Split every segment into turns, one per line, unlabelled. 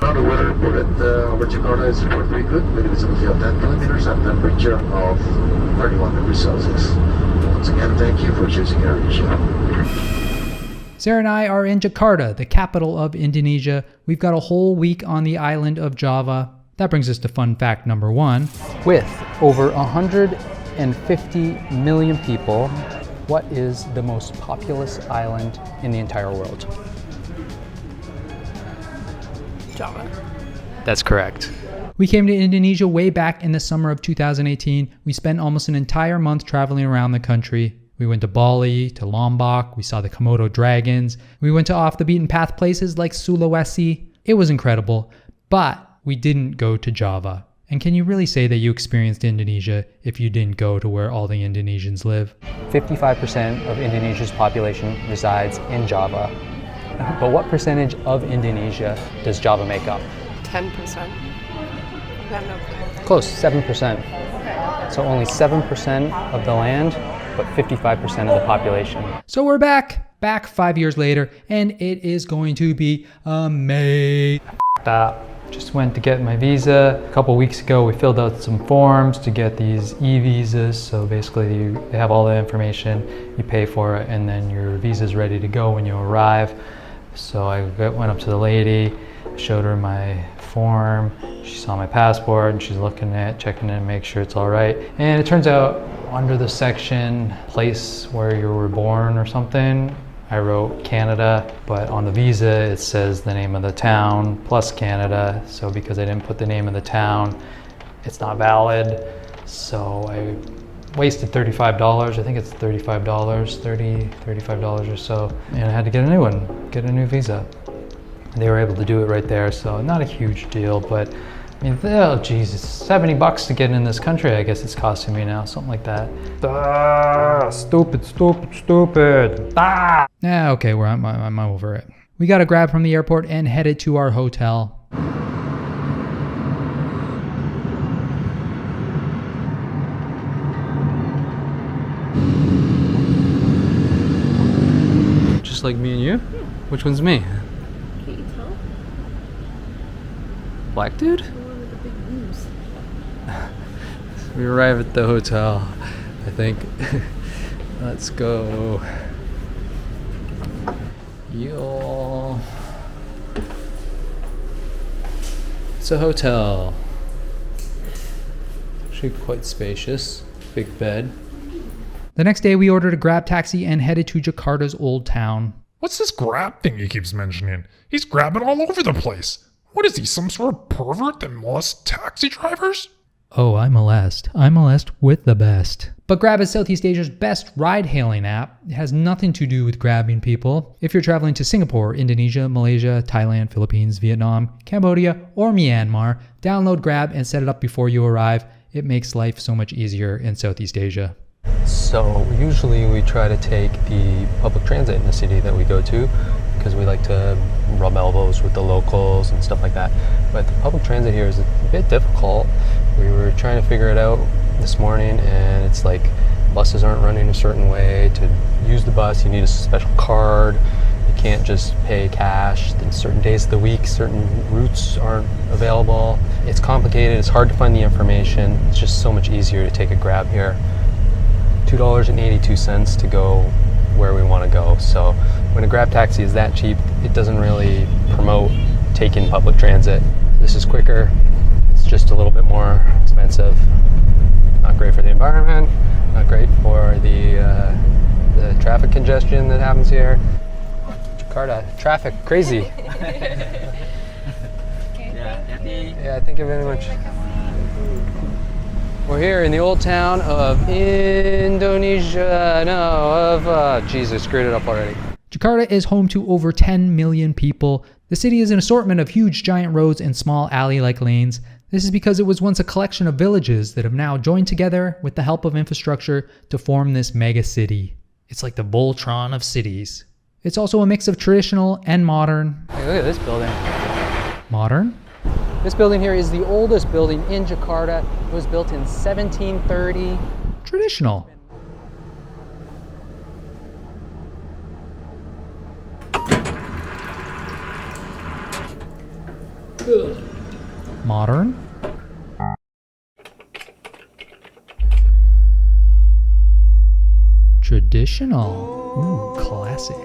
Now the weather over Jakarta is pretty good, with visibility of 10 kilometers and temperature of 31 degrees Celsius. Once again, thank you for choosing AirAsia.
Sara and I are in Jakarta, the capital of Indonesia. We've got a whole week on the island of Java. That brings us to fun fact number 1.
With over 150 million people, what is the most populous island in the entire world?
Java.
That's correct.
We came to Indonesia way back in the summer of 2018. We spent almost an entire month traveling around the country. We went to Bali, to Lombok, we saw the Komodo dragons. We went to off the beaten path places like Sulawesi. It was incredible, but we didn't go to Java. And can you really say that you experienced Indonesia if you didn't go to where all the Indonesians live?
55% of Indonesia's population resides in Java. But what percentage of Indonesia does Java make up?
10%. I have no clue.
Close, 7%. So only 7% of the land, but 55% of the population.
So we're back 5 years later, and it is going to be amazing.
Just went to get my visa. A couple weeks ago, we filled out some forms to get these e-visas. So basically, they have all the information, you pay for it, and then your visa's ready to go when you arrive. So I went up to the lady, showed her my form. She saw my passport, and she's looking at it, checking it, make sure it's all right. And it turns out, under the section, place where you were born or something, I wrote Canada, but on the visa it says the name of the town plus Canada. So because I didn't put the name of the town, it's not valid. So I wasted $35. I think it's $35, $35 or so. And I had to get a new one, get a new visa. They were able to do it right there, so not a huge deal, but I mean, oh Jesus, $70 to get in this country, I guess it's costing me now, something like that. Stupid.
Okay, I'm over it. We got a grab from the airport and headed to our hotel.
Just like me and you? Which one's me?
Can't you tell?
Black dude?
The one with the big boobs.
We arrive at the hotel, I think. Let's go. Yo. It's a hotel. Actually quite spacious. Big bed.
The next day, we ordered a Grab taxi and headed to Jakarta's old town.
What's this grab thing he keeps mentioning? He's grabbing all over the place. What is he, some sort of pervert that molests taxi drivers?
Oh, I molest with the best. But Grab is Southeast Asia's best ride-hailing app. It has nothing to do with grabbing people. If you're traveling to Singapore, Indonesia, Malaysia, Thailand, Philippines, Vietnam, Cambodia, or Myanmar, download Grab and set it up before you arrive. It makes life so much easier in Southeast Asia.
So usually we try to take the public transit in the city that we go to because we like to rub elbows with the locals and stuff like that. But the public transit here is a bit difficult. We were trying to figure it out this morning, and it's like buses aren't running a certain way. To use the bus, you need a special card. You can't just pay cash. Then certain days of the week, certain routes aren't available. It's complicated. It's hard to find the information. It's just so much easier to take a Grab here. $2.82 to go where we want to go. So when a Grab taxi is that cheap, it doesn't really promote taking public transit. This is quicker. It's just a little bit more expensive. Not great for the environment. Not great for the traffic congestion that happens here. Jakarta, traffic, crazy. Yeah, thank you very much. We're here in the old town of Indonesia. Jesus, screwed it up already.
Jakarta is home to over 10 million people. The city is an assortment of huge giant roads and small alley-like lanes. This is because it was once a collection of villages that have now joined together with the help of infrastructure to form this mega city. It's like the Voltron of cities. It's also a mix of traditional and modern.
Hey, look at this building.
Modern?
This building here is the oldest building in Jakarta. It was built in 1730.
Traditional. Modern. Traditional. Ooh, classic.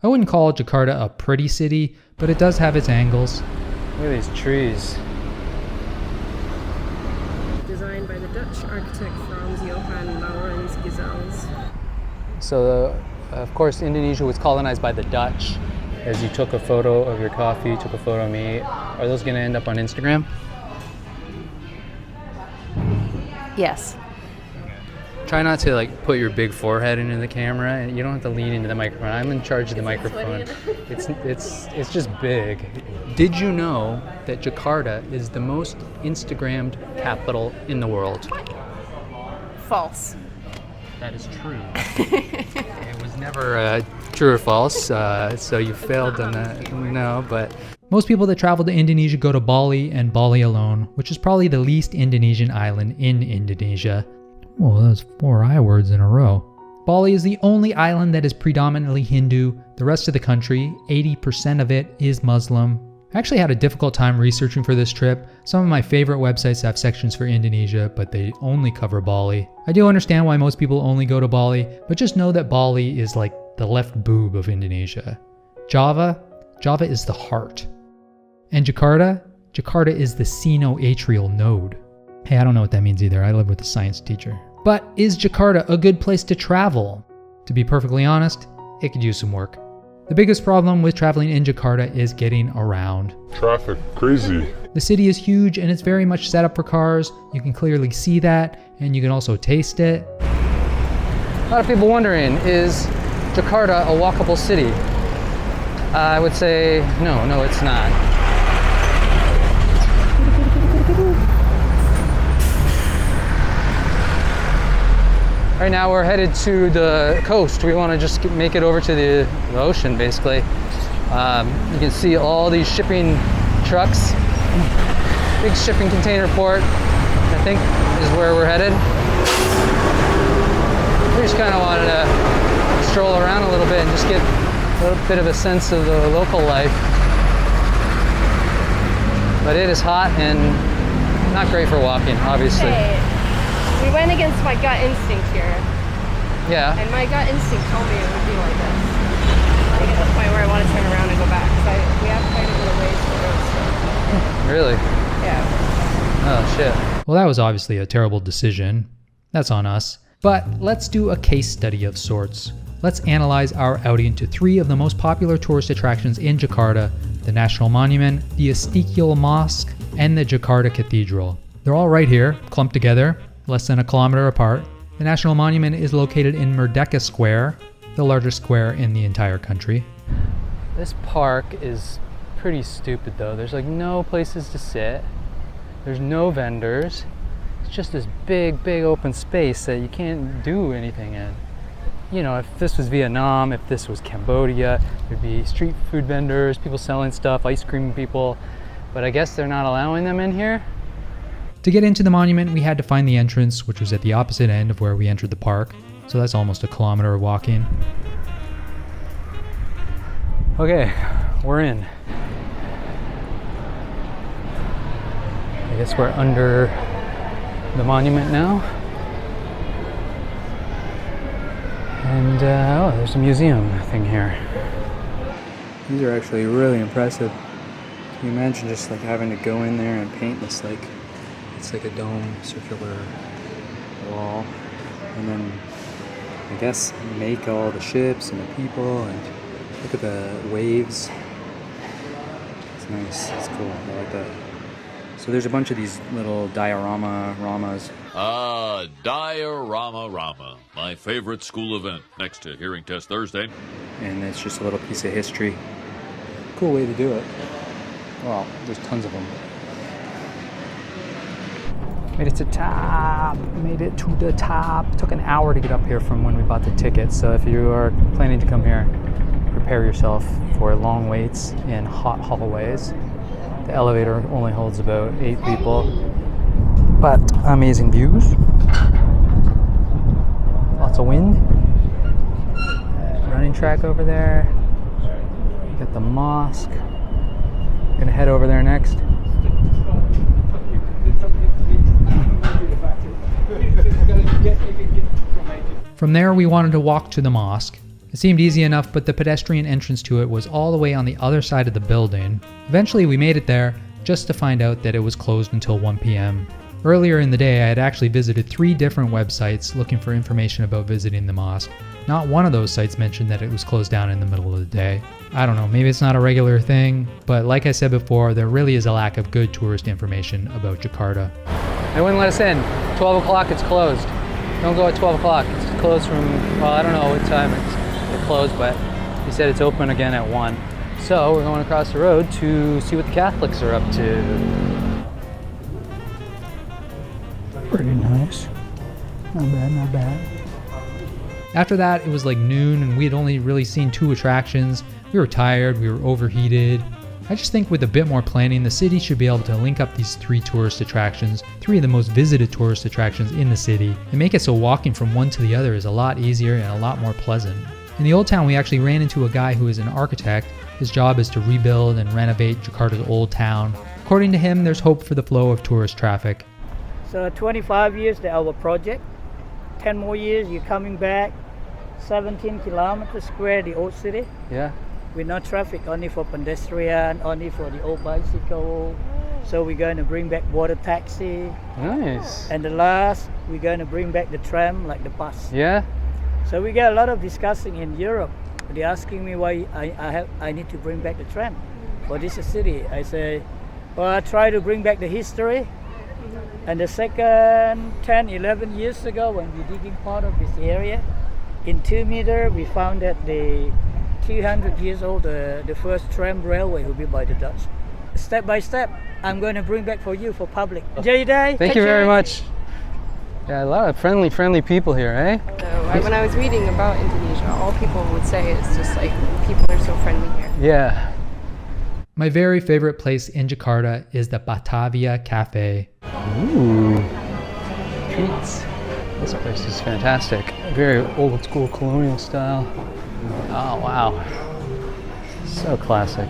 I wouldn't call Jakarta a pretty city, but it does have its angles.
Look at these trees.
Designed by the Dutch architect Frans Johan Laurens Gizels.
So, of course, Indonesia was colonized by the Dutch. As you took a photo of your coffee, took a photo of me. Are those going to end up on Instagram?
Yes.
Try not to like put your big forehead into the camera. You don't have to lean into the microphone. I'm in charge of the microphone. It's just big. Did you know that Jakarta is the most Instagrammed capital in the world?
False.
That is true. It was never true or false, so you failed on that. No, but
Most people that travel to Indonesia go to Bali and Bali alone, which is probably the least Indonesian island in Indonesia. Whoa, that's 4 I words in a row. Bali is the only island that is predominantly Hindu. The rest of the country, 80% of it, is Muslim. I actually had a difficult time researching for this trip. Some of my favorite websites have sections for Indonesia, but they only cover Bali. I do understand why most people only go to Bali, but just know that Bali is like the left boob of Indonesia. Java is the heart. And Jakarta is the sinoatrial node. Hey, I don't know what that means either. I live with a science teacher. But is Jakarta a good place to travel? To be perfectly honest, it could use some work. The biggest problem with traveling in Jakarta is getting around.
Traffic, crazy.
The city is huge and it's very much set up for cars. You can clearly see that, and you can also taste it.
a lot of people wondering, is Jakarta a walkable city? I would say no, it's not. Right now we're headed to the coast. We want to just make it over to the ocean, basically. You can see all these shipping trucks. Big shipping container port, I think, is where we're headed. We just kind of wanted to stroll around a little bit and just get a little bit of a sense of the local life. But it is hot and not great for walking, obviously.
Hey, we went against my gut instinct here,
Yeah.
and my gut instinct told me it would be like this. I get to the point where I want to turn around and go back, because we have quite a bit of ways to go still.
Really?
Yeah.
Oh, shit.
Well, that was obviously a terrible decision. That's on us. But let's do a case study of sorts. Let's analyze our outing to 3 of the most popular tourist attractions in Jakarta: the National Monument, the Istiqlal Mosque, and the Jakarta Cathedral. They're all right here, clumped together, less than a kilometer apart. The National Monument is located in Merdeka Square, the largest square in the entire country.
This park is pretty stupid though. There's like no places to sit. There's no vendors. It's just this big open space that you can't do anything in. You know, if this was Vietnam, if this was Cambodia, there'd be street food vendors, people selling stuff, ice cream people. But I guess they're not allowing them in here.
To get into the monument, we had to find the entrance, which was at the opposite end of where we entered the park. So that's almost a kilometer of walking.
Okay, we're in. I guess we're under the monument now. And oh, there's a museum thing here. These are actually really impressive. Can you imagine just like having to go in there and paint this like, it's like a dome, circular wall, and then I guess make all the ships and the people, and look at the waves. It's nice, it's cool, I like that. So there's a bunch of these little dioramas.
Diorama, my favorite school event, next to Hearing Test Thursday.
And it's just a little piece of history. Cool way to do it. Well, there's tons of them. Made it to the top. Took an hour to get up here from when we bought the ticket. So if you are planning to come here, prepare yourself for long waits in hot hallways. The elevator only holds about 8 people, but amazing views. Lots of wind. Running track over there. Got the mosque. Gonna head over there next.
From there, we wanted to walk to the mosque. It seemed easy enough, but the pedestrian entrance to it was all the way on the other side of the building. Eventually, we made it there, just to find out that it was closed until 1 p.m. Earlier in the day, I had actually visited 3 different websites looking for information about visiting the mosque. Not one of those sites mentioned that it was closed down in the middle of the day. I don't know, maybe it's not a regular thing, but like I said before, there really is a lack of good tourist information about Jakarta.
They wouldn't let us in. 12 o'clock, it's closed. Don't go at 12 o'clock. It's closed from, well, I don't know what time it's closed, but he said it's open again at 1. So we're going across the road to see what the Catholics are up to.
Pretty nice. Not bad. After that, it was like noon and we had only really seen 2 attractions. We were tired, we were overheated. I just think with a bit more planning, the city should be able to link up these 3 tourist attractions, 3 of the most visited tourist attractions in the city, and make it so walking from one to the other is a lot easier and a lot more pleasant. In the old town, we actually ran into a guy who is an architect. His job is to rebuild and renovate Jakarta's old town. According to him, there's hope for the flow of tourist traffic.
So 25 years, our project. 10 more years, you're coming back. 17 kilometers square, the old city.
Yeah.
With no traffic, only for pedestrian, only for the old bicycle. So we're going to bring back water taxi.
Nice.
And the last, we're going to bring back the tram, like the bus.
Yeah?
So we get a lot of discussing in Europe. They're asking me why I need to bring back the tram for this city. I say, well, I try to bring back the history. And the second 10, 11 years ago, when we're digging part of this area, in 2 meters, we found that the 200 years old, the first tram railway will be by the Dutch. Step by step, I'm going to bring back for you for public. Enjoy your day.
Thank you very much. Yeah, a lot of friendly people here, eh?
So when I was reading about Indonesia, all people would say is just like people are so friendly here.
Yeah.
My very favorite place in Jakarta is the Batavia Cafe.
Ooh. Treats. This place is fantastic. Very old school colonial style. Oh, wow. So classic.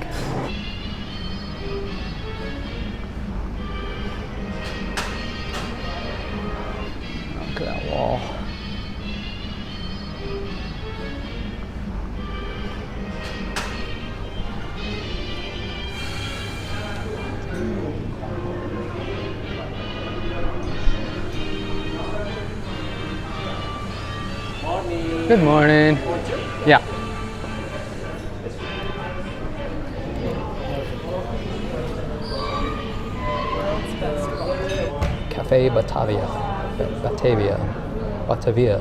Look at that wall. Good morning. Yeah. Café Batavia. Batavia.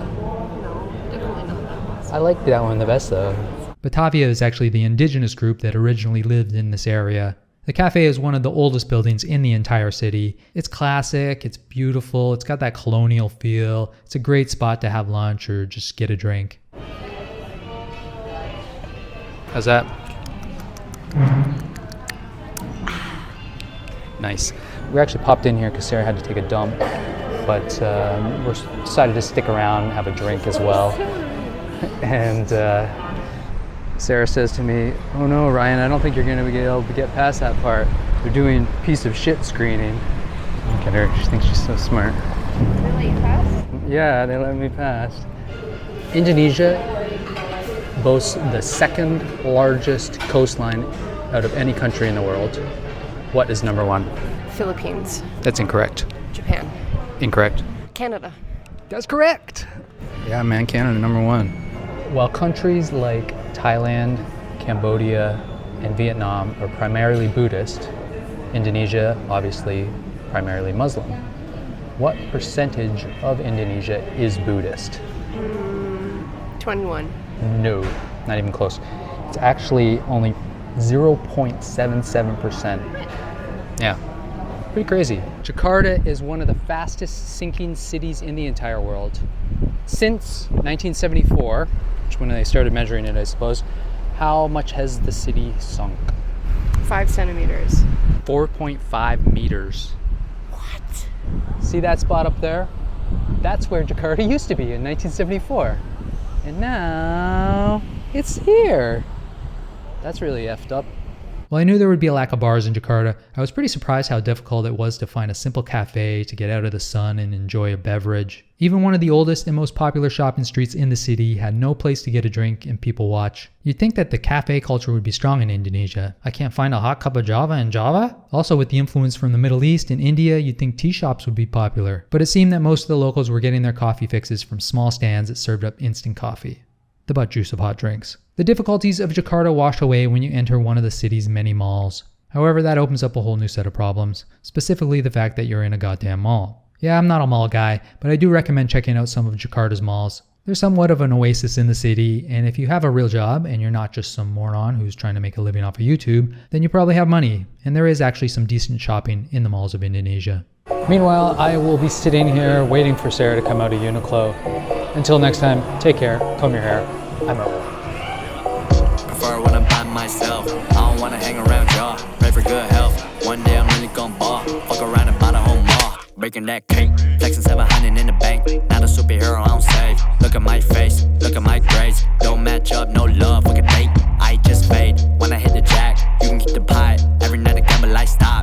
I like that one the best though.
Batavia is actually the indigenous group that originally lived in this area. The cafe is one of the oldest buildings in the entire city. It's classic, it's beautiful, it's got that colonial feel. It's a great spot to have lunch or just get a drink.
How's that? Nice. We actually popped in here because Sarah had to take a dump, but we decided to stick around and have a drink as well. And Sarah says to me, "Oh no, Ryan, I don't think you're going to be able to get past that part. They're doing piece of shit screening." Look at her, she thinks she's so smart.
They let you pass?
Yeah, they let me pass. Indonesia boasts the 2nd largest coastline out of any country in the world. What is number 1?
Philippines.
That's incorrect.
Japan.
Incorrect.
Canada.
That's correct. Yeah, man, Canada, number 1. While countries like Thailand, Cambodia, and Vietnam are primarily Buddhist, Indonesia, obviously, primarily Muslim. What percentage of Indonesia is Buddhist?
21.
No, not even close. It's actually only 0.77%. Yeah, pretty crazy. Jakarta is one of the fastest sinking cities in the entire world. Since 1974, which when they started measuring it, I suppose, how much has the city sunk?
5 centimeters.
4.5 meters.
What?
See that spot up there? That's where Jakarta used to be in 1974. And now it's here. That's really effed up.
While I knew there would be a lack of bars in Jakarta, I was pretty surprised how difficult it was to find a simple cafe to get out of the sun and enjoy a beverage. Even one of the oldest and most popular shopping streets in the city had no place to get a drink and people watch. You'd think that the cafe culture would be strong in Indonesia. I can't find a hot cup of Java in Java? Also, with the influence from the Middle East and India, you'd think tea shops would be popular. But it seemed that most of the locals were getting their coffee fixes from small stands that served up instant coffee. The butt juice of hot drinks. The difficulties of Jakarta wash away when you enter one of the city's many malls. However, that opens up a whole new set of problems, specifically the fact that you're in a goddamn mall. Yeah, I'm not a mall guy, but I do recommend checking out some of Jakarta's malls. They're somewhat of an oasis in the city, and if you have a real job and you're not just some moron who's trying to make a living off of YouTube, then you probably have money, and there is actually some decent shopping in the malls of Indonesia.
Meanwhile, I will be sitting here waiting for Sarah to come out of Uniqlo. Until next time, take care, comb your hair. I'm out.
Prefer when I'm by myself. I don't wanna hang around y'all. Pray for good health. One day I'm really gon' ball. Fuck around and buy the whole mall. Breaking that cake. Flexing 700 in the bank. Not a superhero, I don't save. Look at my face. Look at my grades. Don't match up, no love. Look at date. I just fade. When I hit the jack, you can keep the pie. Every night I gamble lifestyle.